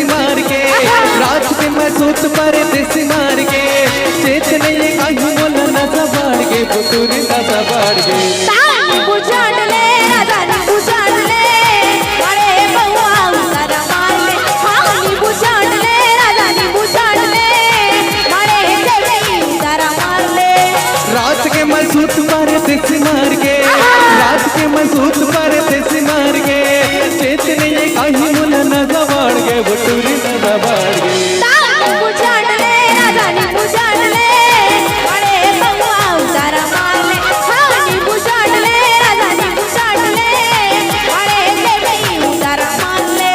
देसी मार के रात के मैं सूत पर देसी मार के चेत नहीं कहीं बोला नशा बाढ़ के बुतुरी नशा बाढ़ के बुझाड़ ले राजा बुझाड़ ले बड़े बउआ सारा मार ले हानी बुझाड़ ले राजा बुझाड़ ले बड़े देवी सारा मार ले रात के मैं सूत पर देसी मार के रात के मैं सूत पर देसी मार के चेत नहीं कहीं बोला नशा बाढ़ के बुतुरी नशा बाढ़ के बुझाड़ ले राजा बुझाड़ ले बड़े बउआ सारा मार ले हानी बुझाड़ ले राजा बुझाड़ ले बड़े देवी सारा मार ले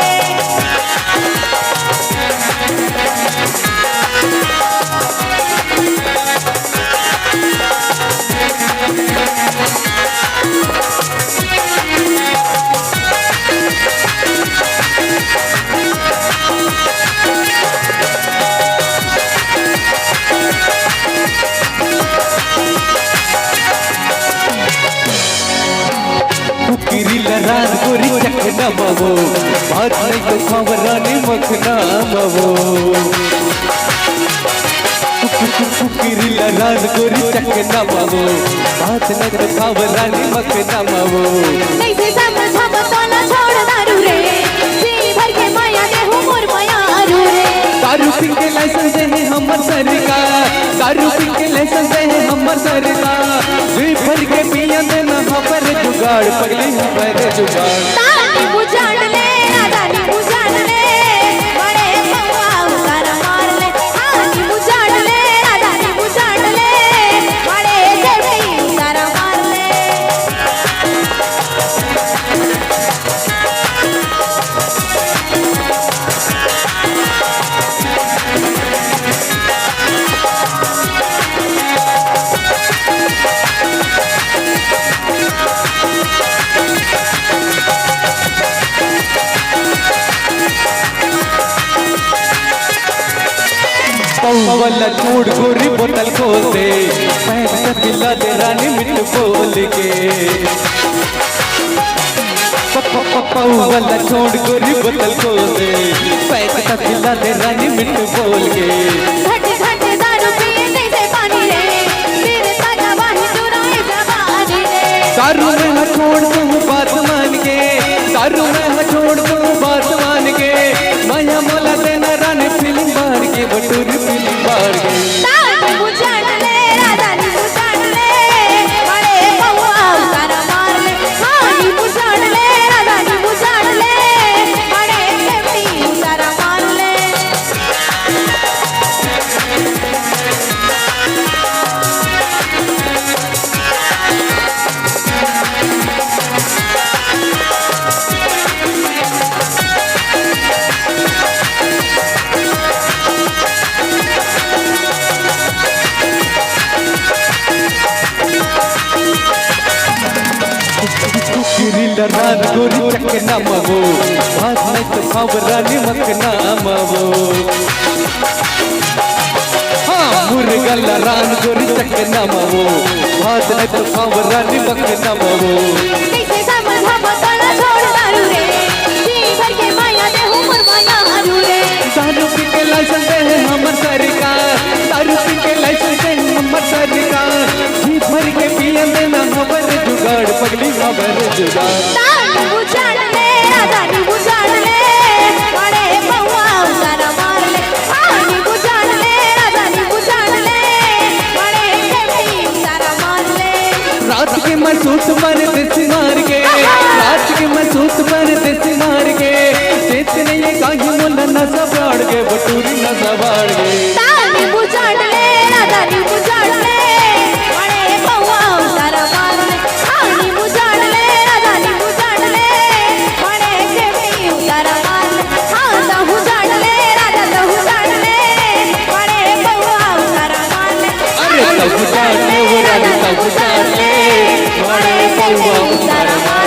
रात गोरी चखना मवो बात नहीं तो खबरानी मखना मवो रात गोरी चखना मवो बात नहीं तो खबरानी मखना मवो नहीं से समझा बताना छोड़ दारू रे जी भर के माया दे हूँ मोर माया रे दारू पी के लाइसेंस है हमर सरकार दारू पी के लाइसेंस है हमर सरकार जी भर के पिया देना हमर जुगाड़ पगली हमर जुगाड़ तानी बुझाड़ ले राजा बुझाड़ ले बड़े बउआ सारा मार ले हानी बुझाड़ ले राजा बुझाड़ ले बड़े देवी सारा मार ले वाला चूड़ गोरी बोतल खोल दे पैसा दिला दे रानी मिट बोल के वाला चूड़ गोरी बोतल खोल दे पैसा दिला दे रानी मिट बोल के घट घट दारू पिए जैसे पानी रे तेरे ताजा वाही चुराए जवानी रे दारू में है छोड़ तू बात मान के दारू में है छोड़ तू बात मान के माया मोला देना रानी फिल्म बार के बटूरी फिल्म बार के बुझाड़ ले राजा बुझाड़ ले बड़े बउआ सारा मार ले हानी बुझाड़ ले राजा बुझाड़ ले बड़े देवी सारा मार ले रात गोरी चखना मवो बात नहीं तो खबरानी मखना मवो हाँ मुर्गा रान गोरी चखना मवो बात नहीं तो खबरानी मखना मवो कैसे समझा बताना छोड़ दारू रे जी भर के माया दे हूँ मोर माया रे दारू पी के लाइसेंस है हमर सरकार दारू पी के लाइसेंस है हमर सरकार जी भर के पिया देना हमर जुगाड़ पगली हमर जुगाड़ बुझाड़ ले राजा बुझाड़ ले बड़े बउआ सारा मार ले हानी बुझाड़ ले राजा बुझाड़ ले बड़े देवी सारा मार ले रात के मैं सूत पर देसी मार के रात के मैं सूत पर देसी मार के चेत नहीं कहीं बोला नशा बाढ़ के बटूरी नशा बाढ़ के तानी बुझाड़ ले राजा बुझाड़ ले बड़े बउआ सारा मार ले हानी बुझाड़ ले राजा बुझाड़ ले बड़े देवी सारा मार ले हाँ तो बुझाड़ ले राजा बुझाड़ ले बड़े बउआ सारा मार ले अरे तब बुझाड़ ले वो राजा तब बुझाड़ ले बड़े बउआ सारा मार